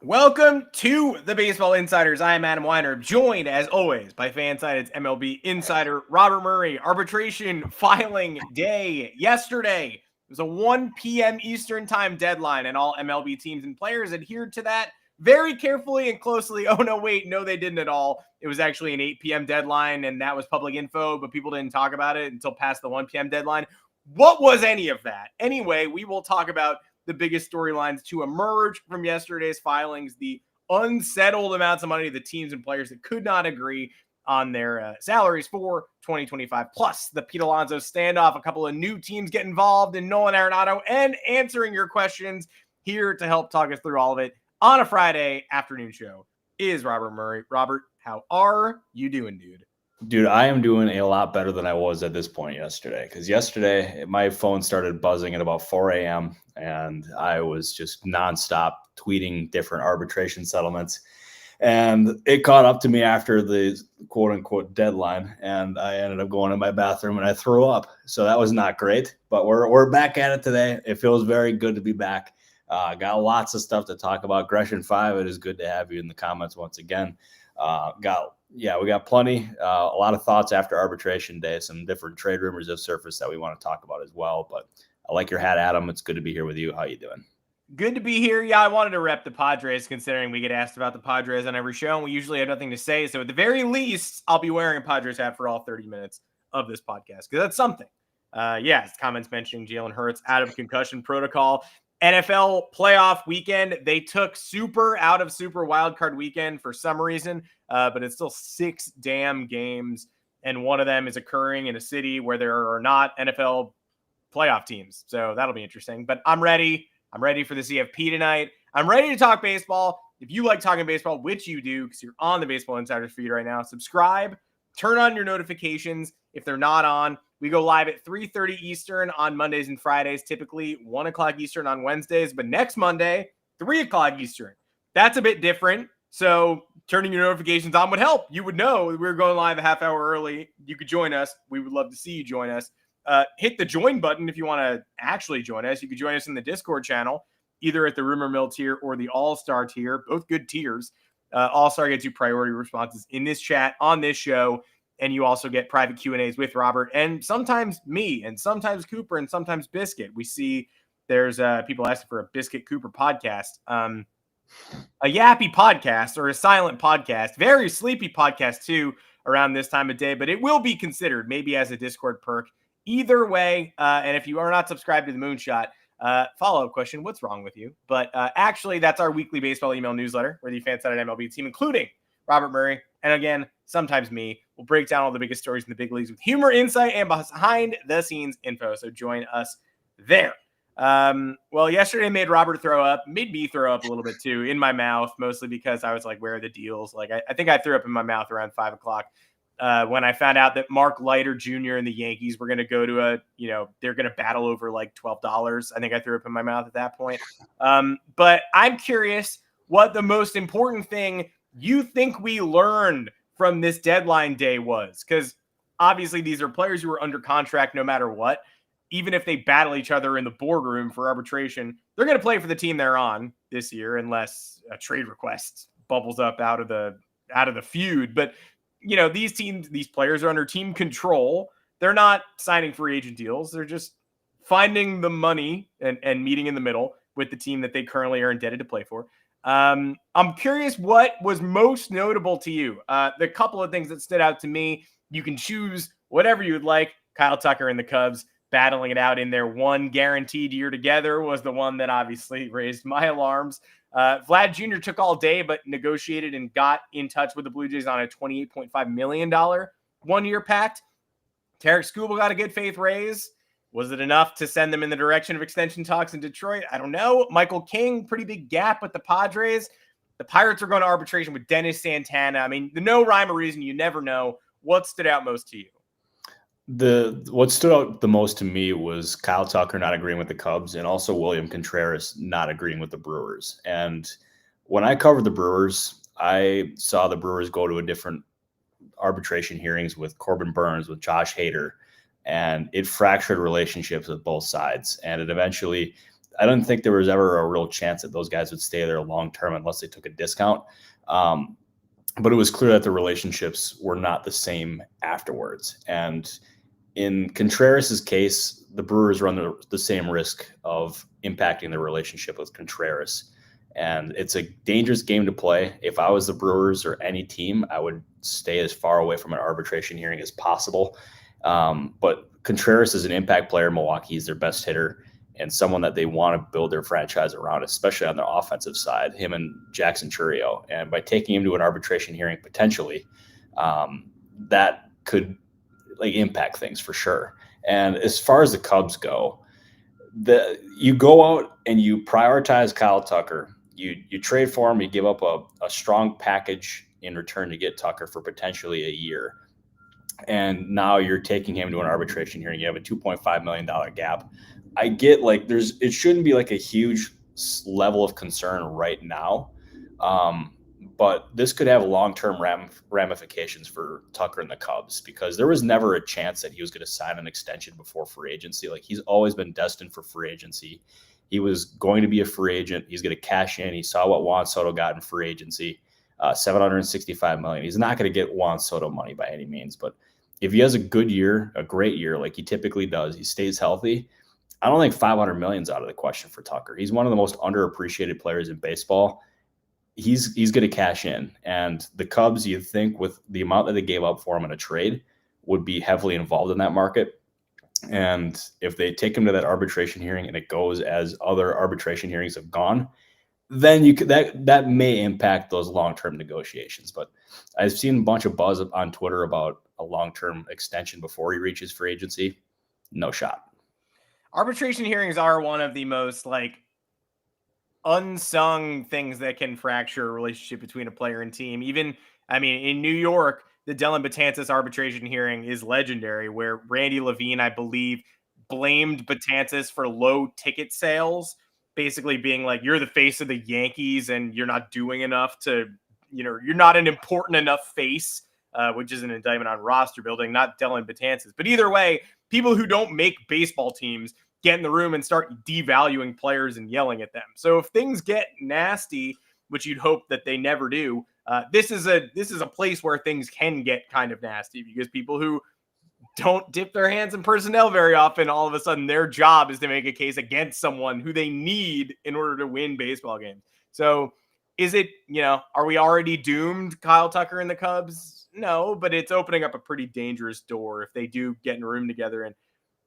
Welcome to the Baseball Insiders. I am Adam Weinrib, joined as always by FanSided's MLB insider Robert Murray. Arbitration filing day yesterday. It was a 1 p.m. Eastern time deadline, and all MLB teams and players adhered to that very carefully and closely. Oh, no, wait, no, they didn't at all. It was actually an 8 p.m. deadline, and that was public info, but people didn't talk about it until past the 1 p.m. deadline. What was any of that? Anyway, we will talk about the biggest storylines to emerge from yesterday's filings, the unsettled amounts of money the teams and players that could not agree on their salaries for 2025, plus the Pete Alonso standoff, a couple of new teams get involved in Nolan Arenado, and answering your questions. Here to help talk us through all of it on a Friday afternoon show is Robert Murray. Robert, how are you doing, dude? Dude, I am doing a lot better than I was at this point yesterday, because yesterday my phone started buzzing at about 4 a.m. and I was just nonstop tweeting different arbitration settlements. And it caught up to me after the quote unquote deadline, and I ended up going in my bathroom and I threw up. So that was not great, but we're back at it today. It feels very good to be back. Got lots of stuff to talk about. Gresham 5, it is good to have you in the comments once again. We got plenty, a lot of thoughts after arbitration day. Some different trade rumors have surfaced that we want to talk about as well. But I like your hat, Adam. It's good to be here with you. How you doing? Good to be here. Yeah, I wanted to rep the Padres, considering we get asked about the Padres on every show, and we usually have nothing to say. So at the very least, I'll be wearing a Padres hat for all 30 minutes of this podcast, because that's something. Comments mentioning Jalen Hurts out of concussion protocol. NFL playoff weekend, they took Super out of Super wildcard weekend for some reason, but it's still 6 damn games, and one of them is occurring in a city where there are not NFL playoff teams. So that'll be interesting. But I'm ready. I'm ready for the CFP tonight. I'm ready to talk baseball. If you like talking baseball, which you do because you're on the Baseball Insiders feed right now, subscribe, turn on your notifications if they're not on. We go live at 3:30 Eastern on Mondays and Fridays, typically 1 o'clock Eastern on Wednesdays. But next Monday, 3 o'clock Eastern. That's a bit different. So turning your notifications on would help. You would know we're going live a half hour early. You could join us. We would love to see you join us. Hit the join button if you want to actually join us. You could join us in the Discord channel, either at the Rumor Mill tier or the All-Star tier, both good tiers. All-Star gets you priority responses in this chat on this show, and you also get private Q&As with Robert and sometimes me and sometimes Cooper and sometimes Biscuit. We see there's people asking for a Biscuit Cooper podcast, a yappy podcast or a silent podcast, very sleepy podcast too around this time of day, but it will be considered maybe as a Discord perk. Either way, and if you are not subscribed to the Moonshot, follow-up question, what's wrong with you? But actually, that's our weekly baseball email newsletter where the FanSided MLB team, including Robert Murray, and again, sometimes me, will break down all the biggest stories in the big leagues with humor, insight, and behind-the-scenes info. So join us there. Yesterday made Robert throw up, made me throw up a little bit too, in my mouth, mostly because I was like, where are the deals? Like, I think I threw up in my mouth around 5 o'clock. When I found out that Mark Leiter Jr. and the Yankees were going to go to they're going to battle over like $12. I think I threw up in my mouth at that point. But I'm curious what the most important thing you think we learned from this deadline day was, because obviously these are players who are under contract no matter what. Even if they battle each other in the boardroom for arbitration, they're going to play for the team they're on this year, unless a trade request bubbles up out of the feud. But these players are under team control. They're not signing free agent deals. They're just finding the money and meeting in the middle with the team that they currently are indebted to play for. I'm curious what was most notable to you. The couple of things that stood out to me, you can choose whatever you would like. Kyle Tucker and the Cubs battling it out in their one guaranteed year together was the one that obviously raised my alarms. Vlad Jr. took all day, but negotiated and got in touch with the Blue Jays on a $28.5 million one-year pact. Tarik Skubal got a good faith raise. Was it enough to send them in the direction of extension talks in Detroit? I don't know. Michael King, pretty big gap with the Padres. The Pirates are going to arbitration with Dennis Santana. I mean, the no rhyme or reason, you never know. What stood out most to you? What stood out the most to me was Kyle Tucker not agreeing with the Cubs, and also William Contreras not agreeing with the Brewers. And when I covered the Brewers, I saw the Brewers go to a different arbitration hearings with Corbin Burns, with Josh Hader, and it fractured relationships with both sides. And it eventually I don't think there was ever a real chance that those guys would stay there long term unless they took a discount. But it was clear that the relationships were not the same afterwards. And in Contreras' case, the Brewers run the same risk of impacting the relationship with Contreras. And it's a dangerous game to play. If I was the Brewers or any team, I would stay as far away from an arbitration hearing as possible. But Contreras is an impact player in Milwaukee. He's their best hitter and someone that they want to build their franchise around, especially on the offensive side, him and Jackson Chourio. And by taking him to an arbitration hearing, potentially, that could impact things for sure. And as far as the Cubs go, you go out and you prioritize Kyle Tucker. You trade for him, you give up a strong package in return to get Tucker for potentially a year. And now you're taking him to an arbitration hearing. You have a $2.5 million gap. I get it shouldn't be a huge level of concern right now. But this could have long-term ramifications for Tucker and the Cubs, because there was never a chance that he was going to sign an extension before free agency. He's always been destined for free agency. He was going to be a free agent. He's going to cash in. He saw what Juan Soto got in free agency, $765 million. He's not going to get Juan Soto money by any means, but if he has a good year, a great year, like he typically does, he stays healthy, I don't think $500 million is out of the question for Tucker. He's one of the most underappreciated players in baseball. He's going to cash in. And the Cubs, you'd think, with the amount that they gave up for him in a trade, would be heavily involved in that market. And if they take him to that arbitration hearing and it goes as other arbitration hearings have gone, then that may impact those long-term negotiations. But I've seen a bunch of buzz on Twitter about a long-term extension before he reaches free agency. No shot. Arbitration hearings are one of the most unsung things that can fracture a relationship between a player and team. Even, in New York, the Dellin Betances arbitration hearing is legendary, where Randy Levine, I believe, blamed Betances for low ticket sales, basically being like, you're the face of the Yankees and you're not doing enough to, you're not an important enough face, which is an indictment on roster building, not Dellin Betances. But either way, people who don't make baseball teams get in the room and start devaluing players and yelling at them. So if things get nasty, which you'd hope that they never do, this is a place where things can get kind of nasty, because people who don't dip their hands in personnel very often, all of a sudden their job is to make a case against someone who they need in order to win baseball games. So is it, are we already doomed, Kyle Tucker and the Cubs? No, but it's opening up a pretty dangerous door if they do get in a room together. And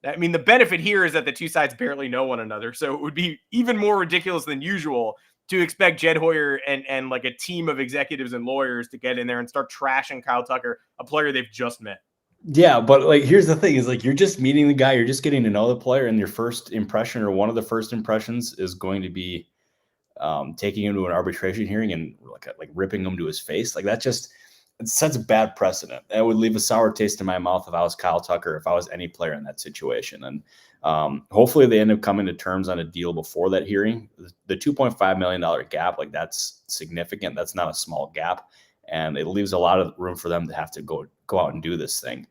the benefit here is that the two sides barely know one another. So it would be even more ridiculous than usual to expect Jed Hoyer and like a team of executives and lawyers to get in there and start trashing Kyle Tucker, a player they've just met. Yeah, but here's the thing is you're just meeting the guy, you're just getting to know the player, and your first impression, or one of the first impressions, is going to be taking him to an arbitration hearing and like ripping him to his face. It sets a bad precedent. That would leave a sour taste in my mouth if I was Kyle Tucker, if I was any player in that situation. And hopefully they end up coming to terms on a deal before that hearing. The $2.5 million gap, that's significant. That's not a small gap. And it leaves a lot of room for them to have to go out and do this thing.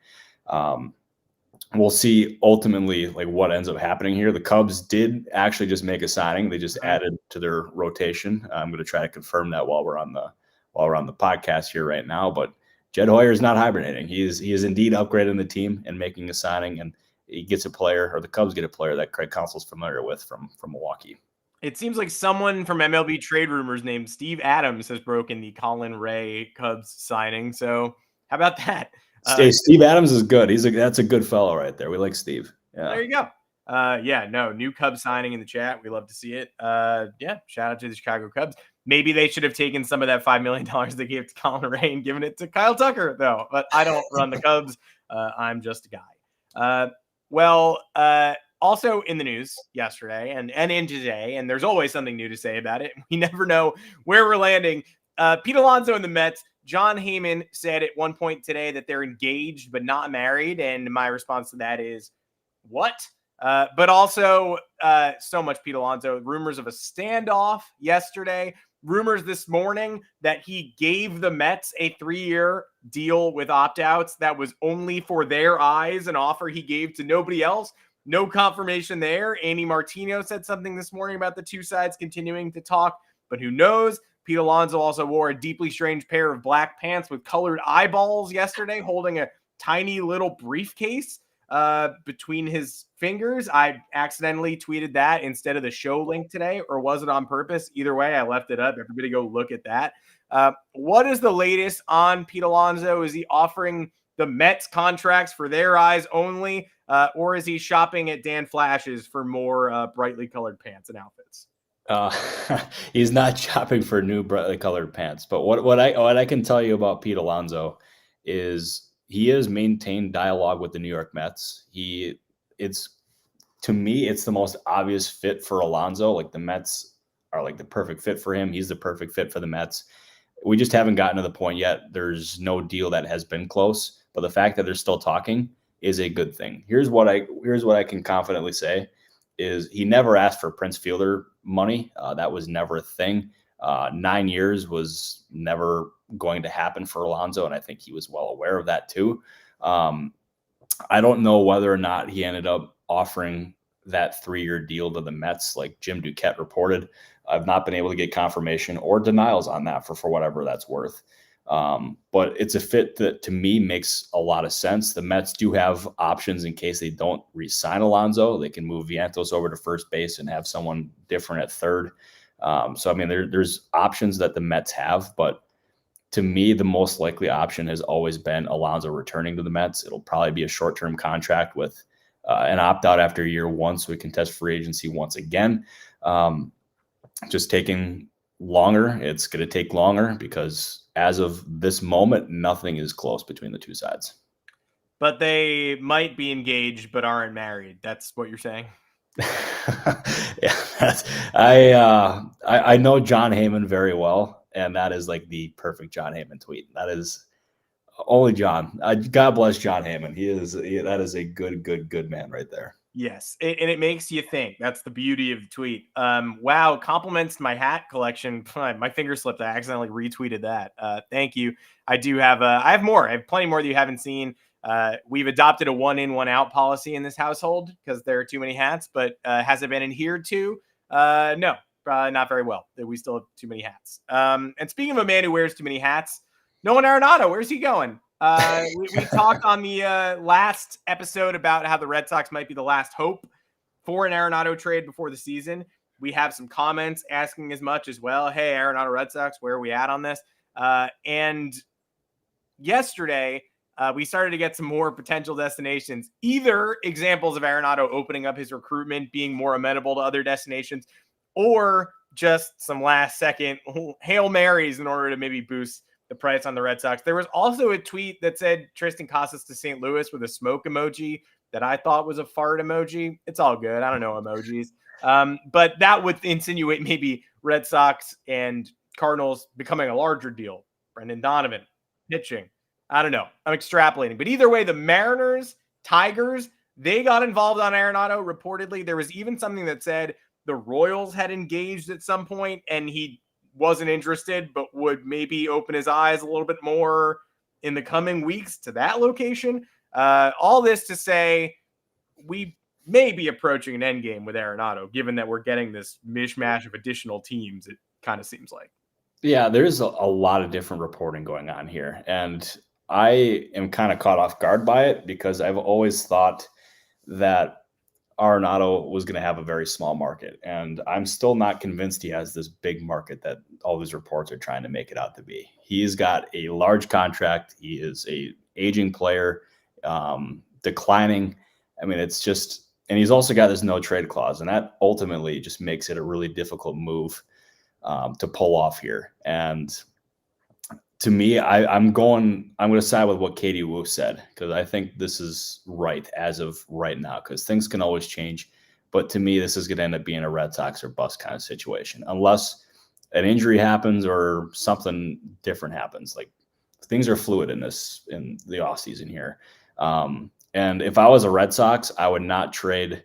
We'll see ultimately what ends up happening here. The Cubs did actually just make a signing. They just added to their rotation. I'm going to try to confirm that while we're on the podcast here right now. But Jed Hoyer is not hibernating. He is indeed upgrading the team and making a signing, and he gets a player, or the Cubs get a player that Craig Counsell's familiar with from Milwaukee. It seems like someone from MLB Trade Rumors named Steve Adams has broken the Colin Ray Cubs signing. So how about that? Steve Adams is good. That's a good fellow right there. We like Steve. Yeah. There you go. New Cubs signing in the chat. We love to see it. Shout out to the Chicago Cubs. Maybe they should have taken some of that $5 million they gave to Colin Ray and given it to Kyle Tucker, though. But I don't run the Cubs. I'm just a guy. Also in the news yesterday and in today, and there's always something new to say about it. We never know where we're landing. Pete Alonso and the Mets. John Heyman said at one point today that they're engaged but not married, and my response to that is, what? But also so much Pete Alonso. Rumors of a standoff yesterday. Rumors this morning that he gave the Mets a 3-year deal with opt-outs that was only for their eyes, an offer he gave to nobody else. no confirmation there. Andy Martino said something this morning about the two sides continuing to talk, but who knows? Pete Alonso also wore a deeply strange pair of black pants with colored eyeballs yesterday, holding a tiny little briefcase between his fingers. I accidentally tweeted that instead of the show link today, or was it on purpose? Either way, I left it up. Everybody go look at that. What is the latest on Pete Alonso? Is he offering the Mets contracts for their eyes only, or is he shopping at Dan Flash's for more brightly colored pants and outfits? He's not shopping for new brightly colored pants. But what I can tell you about Pete Alonso is he has maintained dialogue with the New York Mets. To me, it's the most obvious fit for Alonso. Like, the Mets are like the perfect fit for him. He's the perfect fit for the Mets. We just haven't gotten to the point yet. There's no deal that has been close, but the fact that they're still talking is a good thing. Here's what I can confidently say is he never asked for Prince Fielder money. That was never a thing. 9 years was never going to happen for Alonso, and I think he was well aware of that too. I don't know whether or not he ended up offering that 3-year deal to the Mets like Jim Duquette reported. I've not been able to get confirmation or denials on that for whatever that's worth. But it's a fit that to me makes a lot of sense. The Mets do have options in case they don't re-sign Alonso. They can move Vientos over to first base and have someone different at third. So, I mean, there's options that the Mets have, but to me, the most likely option has always been Alonso returning to the Mets. It'll probably be a short-term contract with an opt-out after year one, so we can test free agency once again. Just taking longer. It's going to take longer because as of this moment, nothing is close between the two sides. But they might be engaged but aren't married. That's what you're saying? Yeah, I know John Heyman very well, and that is like the perfect John Heyman tweet. That is only John. God bless John Heyman. That is a good man right there. Yes, and it makes you think. That's the beauty of the tweet. Wow, compliments to my hat collection. My finger slipped. I accidentally retweeted that. Thank you. I do have. I have more. I have plenty more that you haven't seen. We've adopted a 1-in, 1-out policy in this household because there are too many hats. But has it been adhered to? No, not very well. We still have too many hats. And speaking of a man who wears too many hats, Nolan Arenado, where's he going? We talked on the last episode about how the Red Sox might be the last hope for an Arenado trade before the season. We have some comments asking as much as well. Hey, Arenado Red Sox, where are we at on this? And yesterday, we started to get some more potential destinations, either examples of Arenado opening up his recruitment, being more amenable to other destinations, or just some last second Hail Marys in order to maybe boost the price on the Red Sox. There was also a tweet that said Tristan Casas to St. Louis with a smoke emoji that I thought was a fart emoji. It's all good. I don't know emojis. But that would insinuate maybe Red Sox and Cardinals becoming a larger deal. Brendan Donovan pitching. I don't know. I'm extrapolating. But either way, the Mariners, Tigers, they got involved on Arenado. Reportedly, there was even something that said the Royals had engaged at some point and he wasn't interested, but would maybe open his eyes a little bit more in the coming weeks to that location. All this to say, we may be approaching an end game with Arenado, given that we're getting this mishmash of additional teams, it kind of seems like. Yeah, there's a lot of different reporting going on here. And I am kind of caught off guard by it because I've always thought that Arenado was going to have a very small market. And I'm still not convinced he has this big market that all these reports are trying to make it out to be. He's got a large contract. He is a aging player, declining. I mean, it's just, and he's also got this no trade clause, and that ultimately just makes it a really difficult move to pull off here. And to me, I'm going to side with what Katie Wu said, because I think this is right as of right now, because things can always change. But to me, this is going to end up being a Red Sox or bust kind of situation, unless an injury happens or something different happens. Like, things are fluid in the offseason here. And if I was a Red Sox, I would not trade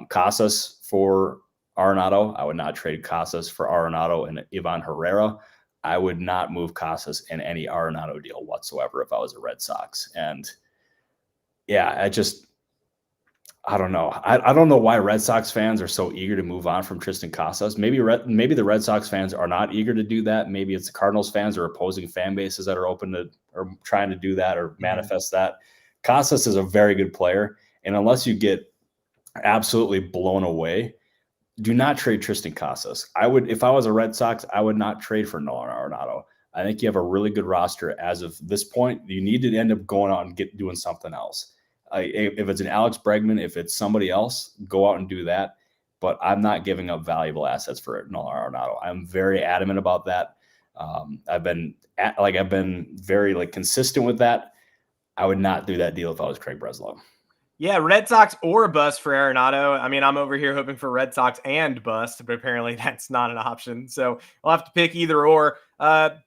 Casas for Arenado. I would not trade Casas for Arenado and Ivan Herrera. I would not move Casas in any Arenado deal whatsoever if I was a Red Sox. And yeah, I don't know. I don't know why Red Sox fans are so eager to move on from Tristan Casas. Maybe the Red Sox fans are not eager to do that. Maybe it's the Cardinals fans or opposing fan bases that are open to or trying to do that or manifest that. Casas is a very good player, and unless you get absolutely blown away, do not trade Tristan Casas. If I was a Red Sox, I would not trade for Nolan Arenado. I think you have a really good roster as of this point. You need to end up going out and doing something else. If it's an Alex Bregman, if it's somebody else, go out and do that. But I'm not giving up valuable assets for Nolan Arenado. I'm very adamant about that. I've been very consistent with that. I would not do that deal if I was Craig Breslow. Yeah, Red Sox or bust for Arenado. I mean, I'm over here hoping for Red Sox and bust, but apparently that's not an option. So I'll have to pick either or.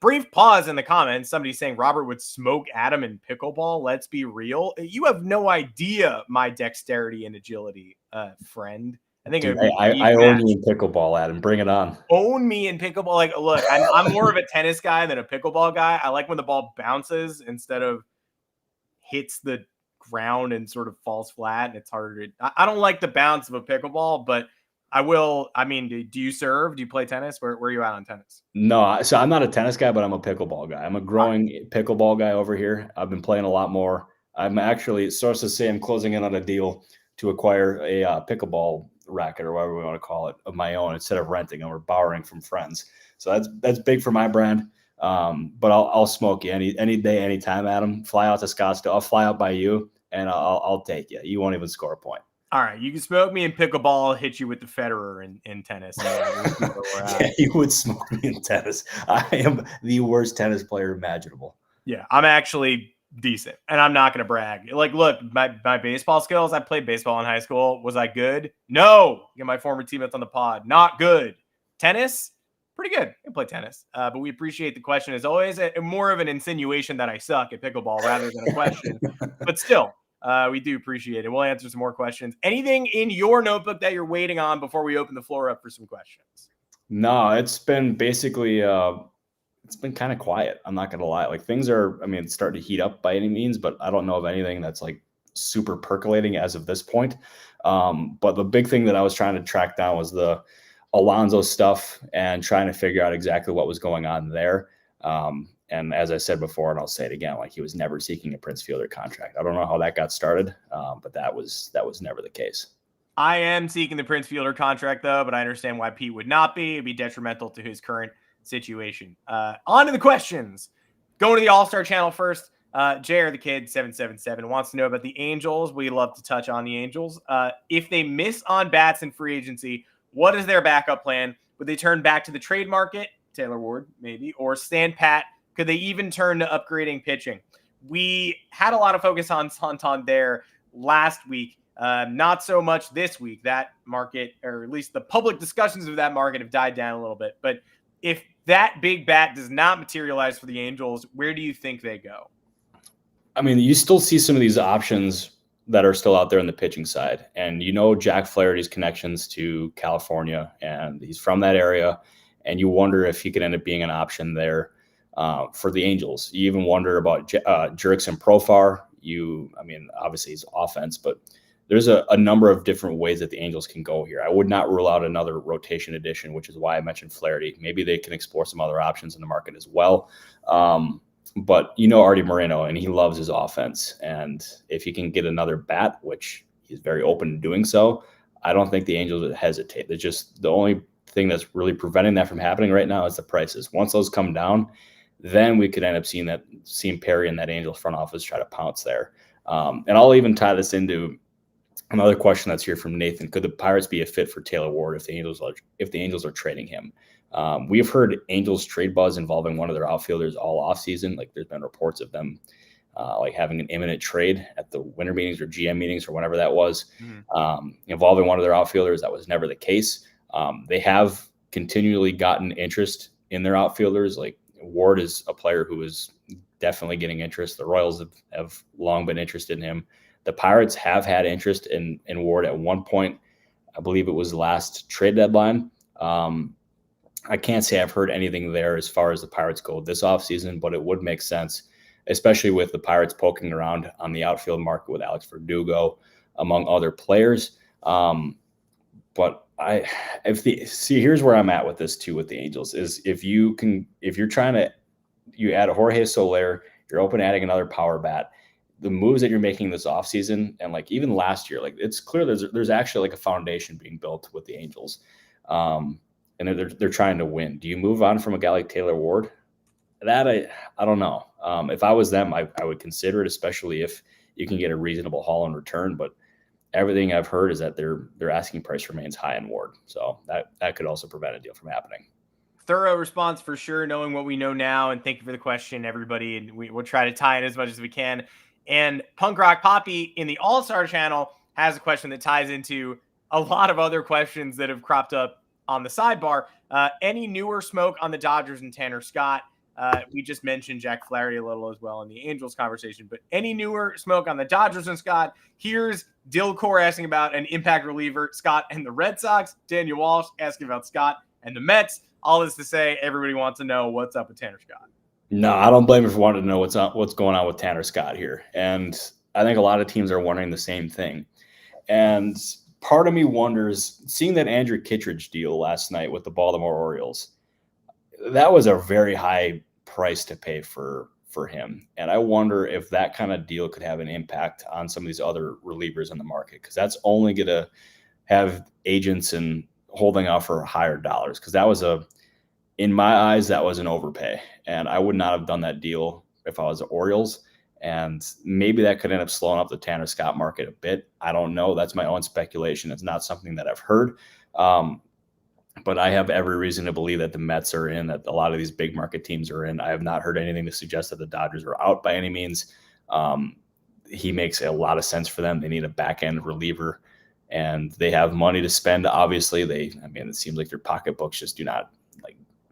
Brief pause in the comments. Somebody saying Robert would smoke Adam in pickleball. Let's be real. You have no idea my dexterity and agility, friend. I think I own you in pickleball, Adam. Bring it on. Own me in pickleball. Like, look, I'm more of a tennis guy than a pickleball guy. I like when the ball bounces instead of hits the ground and sort of falls flat, and it's harder to. I don't like the bounce of a pickleball, but I will. I mean, do you serve? Do you play tennis? Where are you at on tennis? No, so I'm not a tennis guy, but I'm a pickleball guy. I'm a growing pickleball guy over here. I've been playing a lot more. I'm actually, sources say I'm closing in on a deal to acquire a pickleball racket or whatever we want to call it of my own instead of renting, and we're borrowing from friends. So that's big for my brand. But I'll smoke you any day, anytime, Adam. Fly out to Scottsdale. I'll fly out by you, and I'll take you. You won't even score a point. All right, you can smoke me in pickleball. I'll hit you with the Federer in tennis. Yeah, you would smoke me in tennis. I am the worst tennis player imaginable. Yeah, I'm actually decent, and I'm not going to brag. Like, look, my baseball skills, I played baseball in high school. Was I good? No. Get my former teammates on the pod. Not good. Tennis? Pretty good. I can play tennis. But we appreciate the question as always. More of an insinuation that I suck at pickleball rather than a question. But still, we do appreciate it. We'll answer some more questions. Anything in your notebook that you're waiting on before we open the floor up for some questions? No, it's been basically it's been kind of quiet. I'm not gonna lie. Like, things are, I mean, it's starting to heat up by any means, but I don't know of anything that's like super percolating as of this point. But the big thing that I was trying to track down was the Alonso stuff and trying to figure out exactly what was going on there. And as I said before, and I'll say it again, like, he was never seeking a Prince Fielder contract. I don't know how that got started, but that was never the case. I am seeking the Prince Fielder contract, though, but I understand why Pete would not be. It'd be detrimental to his current situation. On to the questions. Going to the All-Star channel first. JR the Kid 777 wants to know about the Angels. We love to touch on the Angels. If they miss on bats in free agency, what is their backup plan? Would they turn back to the trade market? Taylor Ward, maybe, or stand pat? Could they even turn to upgrading pitching? We had a lot of focus on Santander last week. Not so much this week. That market, or at least the public discussions of that market, have died down a little bit. But if that big bat does not materialize for the Angels, where do you think they go? I mean, you still see some of these options that are still out there in the pitching side. And Jack Flaherty's connections to California, and he's from that area. And you wonder if he could end up being an option there for the Angels. You even wonder about Jurickson Profar. Obviously he's offense, but there's a number of different ways that the Angels can go here. I would not rule out another rotation addition, which is why I mentioned Flaherty. Maybe they can explore some other options in the market as well. But Artie Moreno, and he loves his offense. And if he can get another bat, which he's very open to doing so, I don't think the Angels would hesitate. It's just the only thing that's really preventing that from happening right now is the prices. Once those come down, then we could end up seeing Perry and that Angels front office try to pounce there. And I'll even tie this into another question that's here from Nathan. Could the Pirates be a fit for Taylor Ward if the Angels are trading him? We've heard Angels trade buzz involving one of their outfielders all offseason. Like, there's been reports of them having an imminent trade at the winter meetings or GM meetings or whatever that was, involving one of their outfielders. That was never the case. They have continually gotten interest in their outfielders. Like, Ward is a player who is definitely getting interest. The Royals have long been interested in him. The Pirates have had interest in Ward at one point. I believe it was last trade deadline. I can't say I've heard anything there as far as the Pirates go this offseason, but it would make sense, especially with the Pirates poking around on the outfield market with Alex Verdugo. among other players. But here's where I'm at with this too with the Angels is if you add a Jorge Soler, you're open to adding another power bat. The moves that you're making this offseason and like even last year, like it's clear there's actually like a foundation being built with the Angels. And they're trying to win. Do you move on from a guy like Taylor Ward? That I don't know. If I was them, I would consider it, especially if you can get a reasonable haul in return. But everything I've heard is that their asking price remains high in Ward. So that could also prevent a deal from happening. Thorough response for sure, knowing what we know now. And thank you for the question, everybody. And we'll try to tie in as much as we can. And Punk Rock Poppy in the All-Star channel has a question that ties into a lot of other questions that have cropped up on the sidebar. Any newer smoke on the Dodgers and Tanner Scott? We just mentioned Jack Flaherty a little as well in the Angels conversation, but any newer smoke on the Dodgers and Scott? Here's Dilcor asking about an impact reliever, Scott and the Red Sox. Daniel Walsh asking about Scott and the Mets. All this to say, everybody wants to know what's up with Tanner Scott. No, I don't blame him for wanting to know what's going on with Tanner Scott here. And I think a lot of teams are wondering the same thing. And part of me wonders, seeing that Andrew Kittredge deal last night with the Baltimore Orioles, that was a very high price to pay for him. And I wonder if that kind of deal could have an impact on some of these other relievers in the market, because that's only going to have agents and holding out for higher dollars. Because that was in my eyes, that was an overpay. And I would not have done that deal if I was the Orioles. And maybe that could end up slowing up the Tanner Scott market a bit. I don't know. That's my own speculation. It's not something that I've heard. But I have every reason to believe that the Mets are in, that a lot of these big market teams are in. I have not heard anything to suggest that the Dodgers are out by any means. He makes a lot of sense for them. They need a back-end reliever, and they have money to spend. Obviously, it seems like their pocketbooks just do not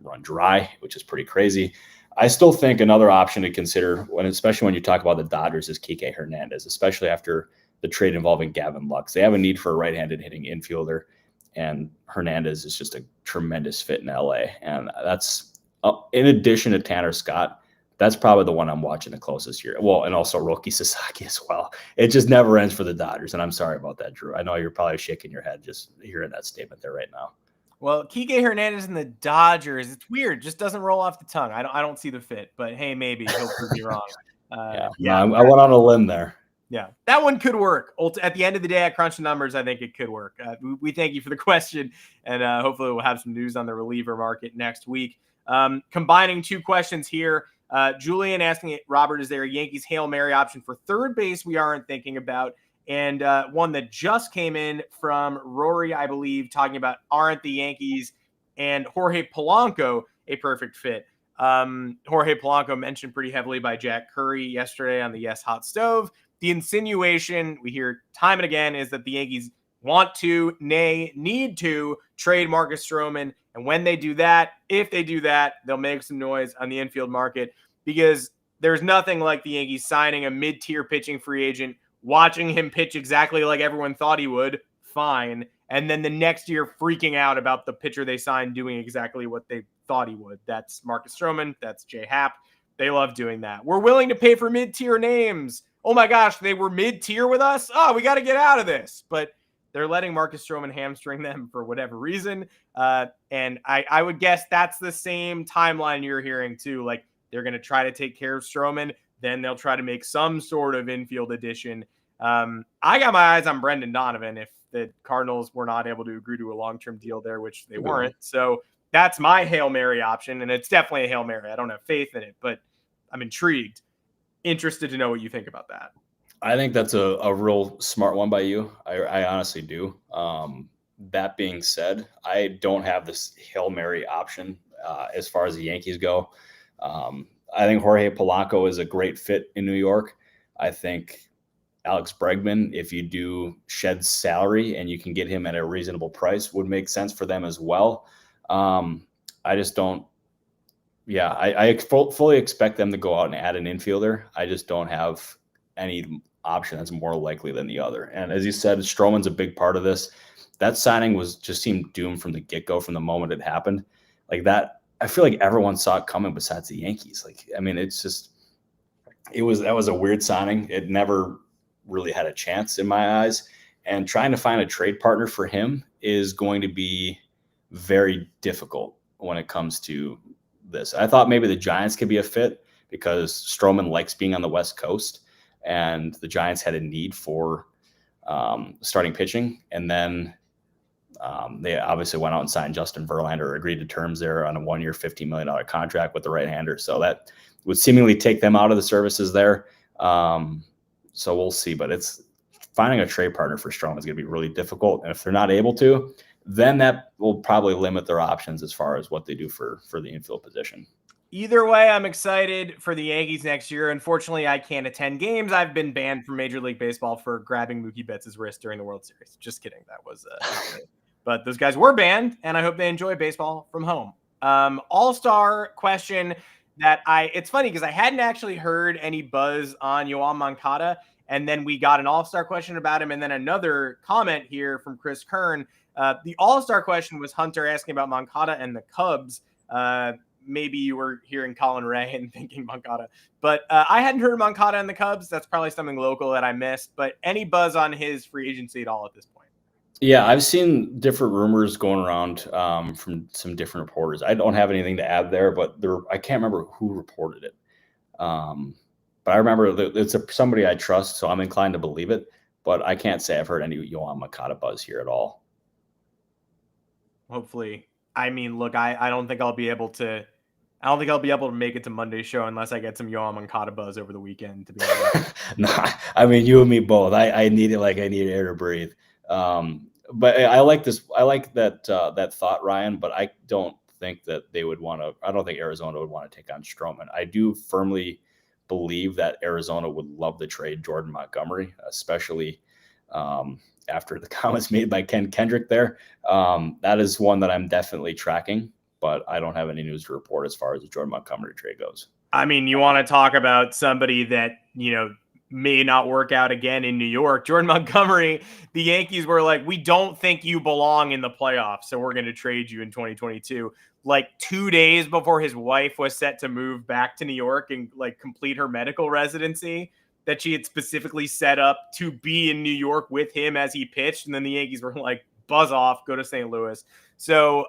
run dry, which is pretty crazy. I still think another option to consider, especially when you talk about the Dodgers, is Kike Hernandez, especially after the trade involving Gavin Lux. They have a need for a right-handed hitting infielder, and Hernandez is just a tremendous fit in LA. And that's, in addition to Tanner Scott, that's probably the one I'm watching the closest here. Well, and also Roki Sasaki as well. It just never ends for the Dodgers, and I'm sorry about that, Drew. I know you're probably shaking your head just hearing that statement there right now. Well, Kike Hernandez and the Dodgers, it's weird. It just doesn't roll off the tongue. I don't see the fit, but hey, maybe he'll prove me wrong. I went on a limb there. Yeah, that one could work. At the end of the day, I crunch the numbers. I think it could work. We thank you for the question, and hopefully we'll have some news on the reliever market next week. Combining two questions here. Julian asking Robert, is there a Yankees Hail Mary option for third base we aren't thinking about? And one that just came in from Rory, I believe, talking about aren't the Yankees and Jorge Polanco a perfect fit? Jorge Polanco mentioned pretty heavily by Jack Curry yesterday on the Yes Hot Stove. The insinuation we hear time and again is that the Yankees want to, nay, need to trade Marcus Stroman. And when they do that, if they do that, they'll make some noise on the infield market, because there's nothing like the Yankees signing a mid-tier pitching free agent, watching him pitch exactly like everyone thought he would, fine, and then the next year freaking out about the pitcher they signed doing exactly what they thought he would. That's Marcus Stroman. That's Jay Happ. They love doing that. We're willing to pay for mid-tier names. Oh my gosh, they were mid-tier with us? Oh, we got to get out of this. But they're letting Marcus Stroman hamstring them for whatever reason. And I would guess that's the same timeline you're hearing too. Like, they're going to try to take care of Stroman. Then they'll try to make some sort of infield addition. I got my eyes on Brendan Donovan if the Cardinals were not able to agree to a long-term deal there, which they weren't. So that's my Hail Mary option, and it's definitely a Hail Mary. I don't have faith in it, but I'm intrigued. Interested to know what you think about that. I think that's a real smart one by you. I honestly do. That being said, I don't have this Hail Mary option as far as the Yankees go. I think Jorge Polanco is a great fit in New York. I think Alex Bregman, if you do shed salary and you can get him at a reasonable price, would make sense for them as well. I just don't. Yeah, I fully expect them to go out and add an infielder. I just don't have any option that's more likely than the other. And as you said, Stroman's a big part of this. That signing just seemed doomed from the get-go, from the moment it happened. Like that, I feel like everyone saw it coming besides the Yankees. Like, I mean, that was a weird signing. It never really had a chance in my eyes. And trying to find a trade partner for him is going to be very difficult when it comes to this. I thought maybe the Giants could be a fit because Stroman likes being on the West Coast, and the Giants had a need for starting pitching. And then they obviously went out and signed Justin Verlander, agreed to terms there on a 1-year, $15 million contract with the right-hander. So that would seemingly take them out of the services there. So we'll see, but it's finding a trade partner for Stroman is going to be really difficult. And if they're not able to, then that will probably limit their options as far as what they do for the infield position. Either way, I'm excited for the Yankees next year. Unfortunately, I can't attend games. I've been banned from Major League Baseball for grabbing Mookie Betts' wrist during the World Series. Just kidding. That was but those guys were banned, and I hope they enjoy baseball from home. All-star question that it's funny because I hadn't actually heard any buzz on Yoan Moncada, and then we got an all-star question about him, and then another comment here from Chris Kern. The all-star question was Hunter asking about Moncada and the Cubs. Maybe you were hearing Colin Ray and thinking Moncada, but I hadn't heard Moncada and the Cubs. That's probably something local that I missed, but any buzz on his free agency at all at this point? Yeah, I've seen different rumors going around from some different reporters. I don't have anything to add there, but I can't remember who reported it. But I remember that it's somebody I trust, so I'm inclined to believe it, but I can't say I've heard any Yoan Moncada buzz here at all. Hopefully. I mean, look, I don't think I'll be able to make it to Monday's show unless I get some Yoan Moncada buzz over the weekend, to be honest. Nah, I mean, you and me both. I need it like I need air to breathe. But I like this. I like that thought, Ryan, but I don't think that they would want to. I don't think Arizona would want to take on Stroman. I do firmly believe that Arizona would love to trade Jordan Montgomery, especially after the comments made by Ken Kendrick there. That is one that I'm definitely tracking, but I don't have any news to report as far as the Jordan Montgomery trade goes. I mean, you want to talk about somebody that, may not work out again in New York. Jordan Montgomery, the Yankees were like, we don't think you belong in the playoffs, so we're going to trade you in 2022. Like 2 days before his wife was set to move back to New York and complete her medical residency that she had specifically set up to be in New York with him as he pitched. And then the Yankees were like, buzz off, go to St. Louis. So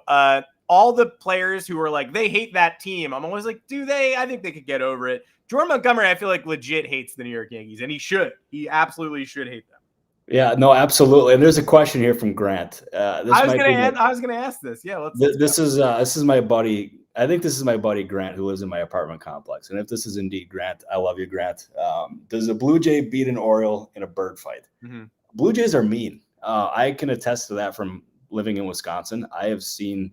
all the players who were like, they hate that team, I'm always like, do they? I think they could get over it. Jordan Montgomery, I feel like legit hates the New York Yankees, and he should. He absolutely should hate them. Yeah, no, absolutely. And there's a question here from Grant. I was gonna ask this. Yeah, this is my buddy. I think this is my buddy Grant, who lives in my apartment complex. And if this is indeed Grant, I love you, Grant. Does a Blue Jay beat an Oriole in a bird fight? Mm-hmm. Blue Jays are mean. I can attest to that from living in Wisconsin. I have seen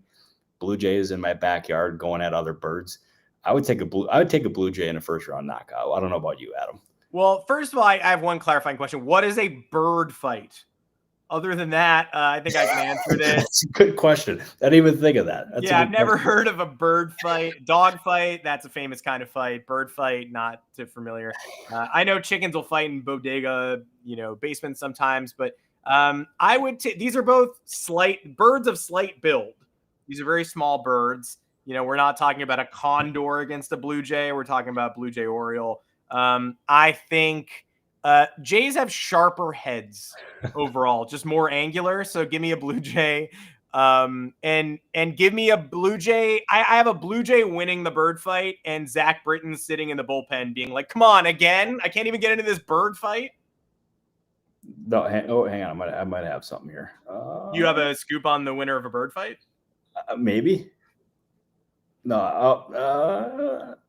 Blue Jays in my backyard going at other birds. I would take a Blue Jay in a first round knockout. I don't know about you, Adam. Well, first of all, I have one clarifying question. What is a bird fight? Other than that, I think I can answer this. That's a good question. I didn't even think of that. I've never heard of a bird fight. Dog fight, that's a famous kind of fight. Bird fight, not too familiar. I know chickens will fight in bodega, basements sometimes, but I would these are both birds of slight build. These are very small birds. We're not talking about a condor against a Blue Jay. We're talking about Blue Jay Oriole. I think Jays have sharper heads overall, just more angular. So give me a Blue Jay, and give me a Blue Jay. I have a Blue Jay winning the bird fight, and Zach Britton sitting in the bullpen being like, "Come on, again! I can't even get into this bird fight." No, hang on. I might have something here. You have a scoop on the winner of a bird fight? Maybe. No,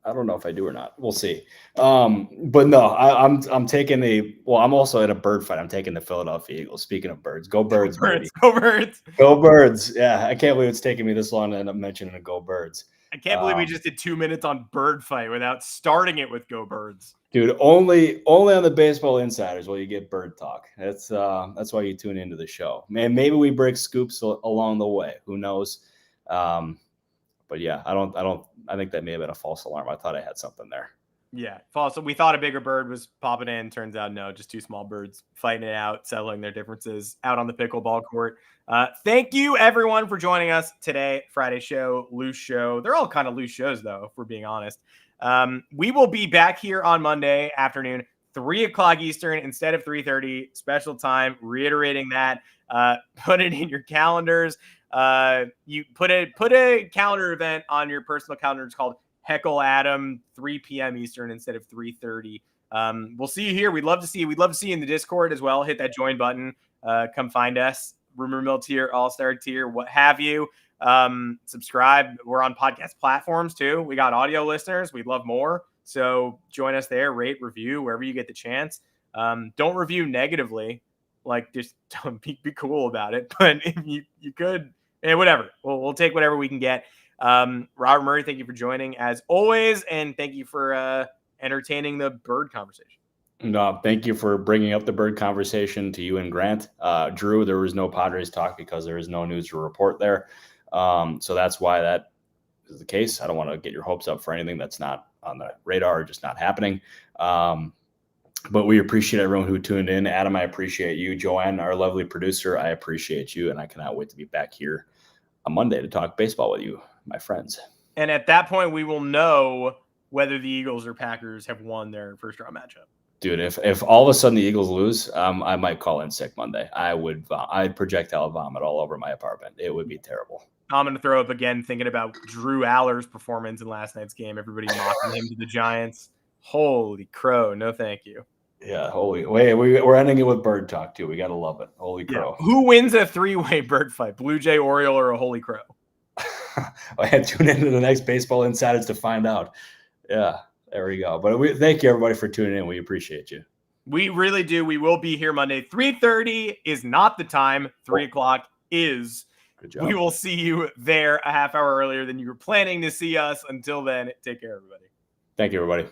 I don't know if I do or not. We'll see. But no, I'm taking I'm also at a bird fight. I'm taking the Philadelphia Eagles. Speaking of birds, go birds, baby. Go birds. Go birds. Yeah, I can't believe it's taking me this long to end up mentioning a go birds. I can't believe we just did 2 minutes on bird fight without starting it with go birds. Dude, only on the Baseball Insiders will you get bird talk. That's why you tune into the show. Man, maybe we break scoops along the way. Who knows? But yeah, I think that may have been a false alarm. I thought I had something there. Yeah, false. So we thought a bigger bird was popping in. Turns out, no, just two small birds fighting it out, settling their differences out on the pickleball court. Thank you, everyone, for joining us today. Friday show, loose show. They're all kind of loose shows, though, if we're being honest. We will be back here on Monday afternoon, 3 o'clock Eastern instead of 3:30, special time, reiterating that. Put it in your calendars. You put a calendar event on your personal calendar. It's called Heckle Adam, 3 p.m. Eastern instead of 3:30. We'll see you here. We'd love to see you. We'd love to see you in the Discord as well. Hit that join button. Come find us. Rumor Mill tier, All-Star tier, what have you. Subscribe. We're on podcast platforms too. We got audio listeners. We'd love more. So join us there, rate, review, wherever you get the chance. Don't review negatively. Like, just don't be cool about it. But if you could, whatever. We'll take whatever we can get. Robert Murray, thank you for joining as always. And thank you for entertaining the bird conversation. No, thank you for bringing up the bird conversation to you and Grant. Drew, there was no Padres talk because there is no news to report there. So that's why that is the case. I don't want to get your hopes up for anything that's not on the radar or just not happening. But we appreciate everyone who tuned in. Adam, I appreciate you. Joanne, our lovely producer, I appreciate you. And I cannot wait to be back here on Monday to talk baseball with you, my friends. And at that point, we will know whether the Eagles or Packers have won their first round matchup. Dude, if all of a sudden the Eagles lose, I might call in sick Monday. I'd projectile vomit all over my apartment. It would be terrible. I'm going to throw up again thinking about Drew Aller's performance in last night's game. Everybody mocking him to the Giants. Holy crow. No, thank you. Yeah, we're ending it with bird talk, too. We got to love it. Holy crow. Yeah. Who wins a 3-way bird fight? Blue Jay, Oriole, or a holy crow? I had to tune into the next Baseball Insiders to find out. Yeah. There we go. But thank you, everybody, for tuning in. We appreciate you. We really do. We will be here Monday. 3:30 is not the time. 3 o'clock is. Good job. We will see you there a half hour earlier than you were planning to see us. Until then, take care, everybody. Thank you, everybody.